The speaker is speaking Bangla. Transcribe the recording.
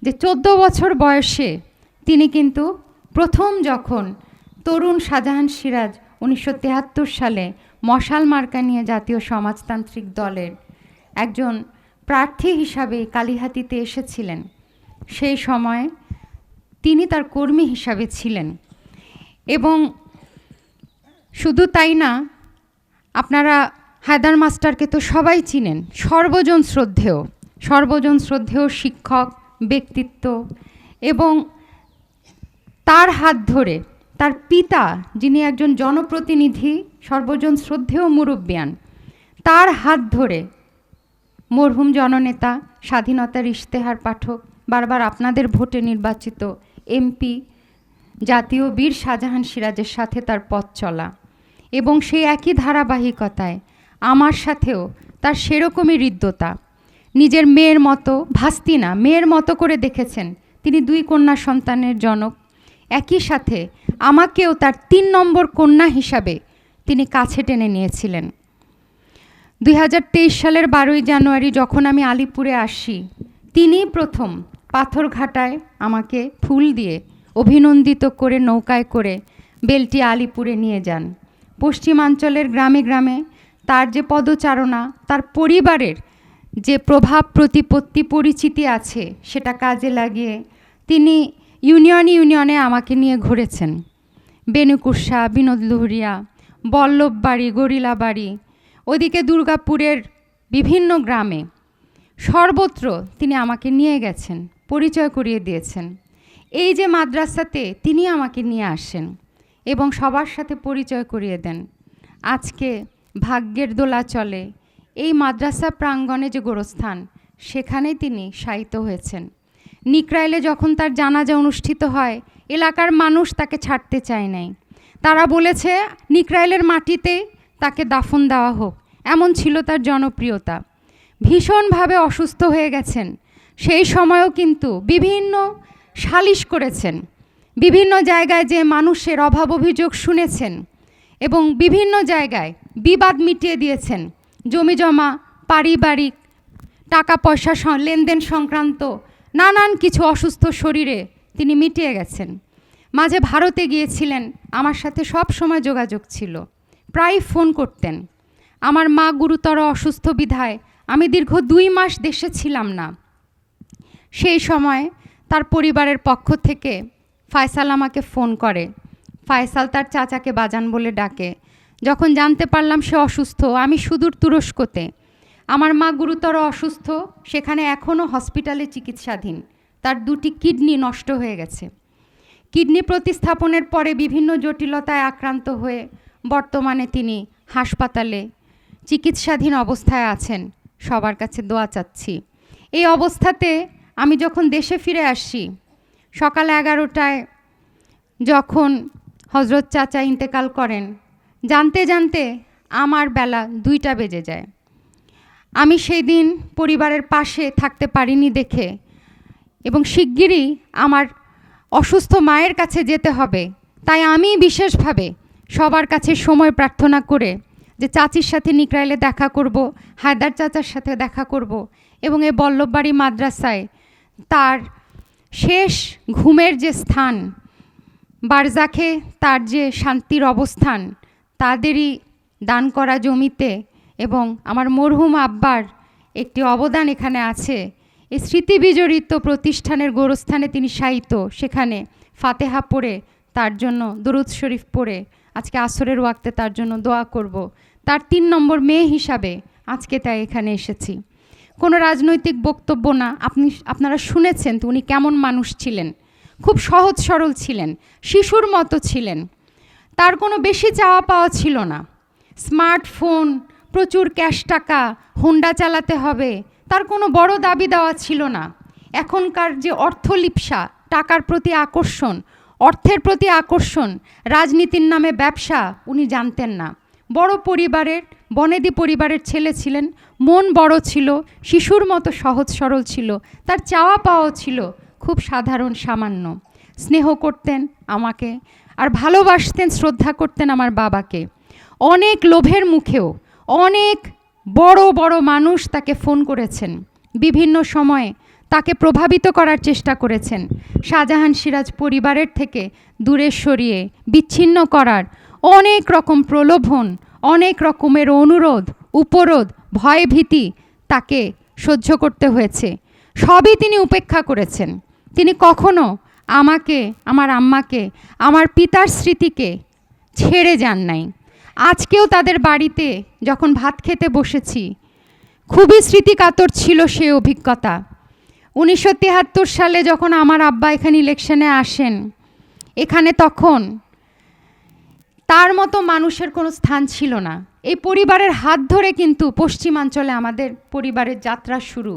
যে 14 বছর বয়সে তিনি কিন্তু প্রথম যখন তরুণ শাহজাহান সিরাজ 1973 সালে মশাল মার্কা নিয়ে জাতীয় সমাজতান্ত্রিক দলের একজন প্রার্থী হিসাবে কালিহাতীতে এসেছিলেন, সেই সময় তিনি তার কর্মী হিসাবে ছিলেন। এবং শুধু তাই না, আপনারা হায়দার মাস্টারকে তো সবাই চিনেন, সর্বজন শ্রদ্ধেয় শিক্ষক ব্যক্তিত্ব। এবং তার হাত ধরে তার পিতা, যিনি একজন জনপ্রতিনিধি, সর্বজন শ্রদ্ধেয় মুরব্বিয়ান, তার হাত ধরে মরহুম জননেতা, স্বাধীনতার ইশতেহার পাঠক, বারবার আপনাদের ভোটে নির্বাচিত এমপি জাতীয় বীর শাহজাহান সিরাজের সাথে তার পথ চলা, এবং সেই একই ধারাবাহিকতায় আমার সাথেও তার সেরকমই হৃদ্যতা। নিজের মেয়ের মতো, ভাস্তি না, মেয়ের মতো করে দেখেছেন। তিনি 2 কন্যা সন্তানের জনক। একই সাথে আমাকেও তার 3 নম্বর কন্যা হিসাবে তিনি কাছে টেনে নিয়েছিলেন। 2023 সালের 12ই জানুয়ারি যখন আমি আলিপুরে আসি, তিনি প্রথম পাথরঘাটায় আমাকে ফুল দিয়ে অভিনন্দিত করে নৌকায় করে বেলটি আলিপুরে নিয়ে যান। পশ্চিমাঞ্চলের গ্রামে গ্রামে তার যে পদচারণা, তার পরিবারের যে প্রভাব প্রতিপত্তি পরিচিতি আছে, সেটা কাজে লাগিয়ে তিনি ইউনিয়নে আমাকে নিয়ে ঘুরেছেন। বেনুকুর্সা, বিনোদ লুহরিয়া, বল্লভবাড়ি, গরিলাবাড়ি, ওদিকে দুর্গাপুরের বিভিন্ন গ্রামে, সর্বত্র তিনি আমাকে নিয়ে গেছেন, পরিচয় করিয়ে দিয়েছেন। এই যে মাদ্রাসাতে তিনি আমাকে নিয়ে আসেন এবং সবার সাথে পরিচয় করিয়ে দেন। আজকে ভাগ্যের দোলা চলে এই মাদ্রাসা প্রাঙ্গণে যে গোরস্থান, সেখানেই তিনি শায়িত হয়েছেন। নিকরাইলে যখন তার জানাজা অনুষ্ঠিত হয়, এলাকার মানুষ তাকে ছাড়তে চায় নাই। তারা বলেছে নিকরাইলের মাটিতে তাকে দাফন দেওয়া হোক, এমন ছিল তার জনপ্রিয়তা। ভীষণভাবে অসুস্থ হয়ে গেছেন, সেই সময়ও কিন্তু বিভিন্ন সালিশ করেছেন, বিভিন্ন জায়গায় যে মানুষের অভাব অভিযোগ শুনেছেন এবং বিভিন্ন জায়গায় বিবাদ মিটিয়ে দিয়েছেন। জমি জমা, পারিবারিক টাকা পয়সা লেনদেন সংক্রান্ত নানান কিছু অসুস্থ শরীরে তিনি মিটিয়ে গেছেন। মাঝে ভারতে গিয়েছিলেন, আমার সাথে সব সময় যোগাযোগ ছিল, প্রায় ফোন করতেন। আমার মা গুরুতর অসুস্থ বিধায় আমি দীর্ঘ 2 মাস দেশে ছিলাম না। সেই সময় তার পরিবারের পক্ষ থেকে ফয়সাল আমাকে ফোন করে। ফয়সাল তার চাচাকে বাজান বলে ডাকে। যখন জানতে পারলাম সে অসুস্থ, আমি সুদূর তুরস্কতে, আমার মা গুরুতর অসুস্থ, সেখানে এখনও হসপিটালে চিকিৎসাধীন। তার 2টি কিডনি নষ্ট হয়ে গেছে। কিডনি প্রতিস্থাপনের পরে বিভিন্ন জটিলতায় আক্রান্ত হয়ে বর্তমানে তিনি হাসপাতালে চিকিৎসাধীন অবস্থায় আছেন। সবার কাছে দোয়া চাচ্ছি। এই অবস্থাতে আমি যখন দেশে ফিরে আসি, সকাল 11টায় যখন হজরত চাচা ইন্তেকাল করেন, জানতে জানতে আমার বেলা 2টা বেজে যায়। আমি সেই দিন পরিবারের পাশে থাকতে পারিনি দেখে, এবং শিগগিরই আমার অসুস্থ মায়ের কাছে যেতে হবে, তাই আমি বিশেষভাবে সবার কাছে সময় প্রার্থনা করে যে চাচির সাথে নিকরাইলে দেখা করব, হায়দার চাচার সাথে দেখা করব, এবং এই বল্লভবাড়ি মাদ্রাসায় তার শেষ ঘুমের যে স্থান, বারজাখে তার যে শান্তির অবস্থান, তাদেরই দান করা জমিতে এবং আমার মরহুম আব্বার একটি অবদান এখানে আছে। এই স্মৃতি বিজড়িত প্রতিষ্ঠানের গোরস্থানে তিনি শায়িত, সেখানে ফাতেহা পড়ে তার জন্য দরুদ শরীফ পড়ে আজকে আসরের ওয়াক্তে তার জন্য দোয়া করব। তার 3 নম্বর মেয়ে হিসাবে আজকে তাই এখানে এসেছি। কোনো রাজনৈতিক বক্তব্য না, আপনারা শুনেছেন তো উনি কেমন মানুষ ছিলেন। খুব সহজ সরল ছিলেন, শিশুর মতো ছিলেন। তার কোনো বেশি চাওয়া পাওয়া ছিল না। স্মার্টফোন, প্রচুর ক্যাশ টাকা, হোন্ডা চালাতে হবে, তার কোনো বড় দাবি দেওয়া ছিল না। এখনকার যে অর্থলিপ্সা, টাকার প্রতি আকর্ষণ, অর্থের প্রতি আকর্ষণ, রাজনীতির নামে ব্যবসা উনি জানতেন না। বড় পরিবারের, বনেদি পরিবারের ছেলে ছিলেন, মন বড় ছিল, শিশুর মতো সহজ সরল ছিল। তার চাওয়া পাওয়া ছিল খুব সাধারণ, সামান্য। স্নেহ করতেন আমাকে, আর ভালোবাসতেন, শ্রদ্ধা করতেন আমার বাবাকে। অনেক লোভের মুখেও অনেক বড় বড় মানুষ তাকে ফোন করেছেন, বিভিন্ন সময়ে তাকে প্রভাবিত করার চেষ্টা করেছেন। শাহজাহান সিরাজ পরিবারের থেকে দূরে সরিয়ে বিচ্ছিন্ন করার অনেক রকম প্রলোভন, অনেক রকমের অনুরোধ, উপরোধ, ভয়ভীতি তাকে সহ্য করতে হয়েছে। সবই তিনি উপেক্ষা করেছেন। তিনি কখনো আমাকে, আমার আম্মাকে, আমার পিতার স্মৃতিকে ছেড়ে যান নাই। আজকেও তাদের বাড়িতে যখন ভাত খেতে বসেছি, খুবই স্মৃতিকাতর ছিল সে অভিজ্ঞতা। 1973 সালে যখন আমার আব্বা এখানে ইলেকশনে আসেন, এখানে তখন তার মতো মানুষের কোনো স্থান ছিল না। এই পরিবারের হাত ধরে কিন্তু পশ্চিমাঞ্চলে আমাদের পরিবারের যাত্রা শুরু।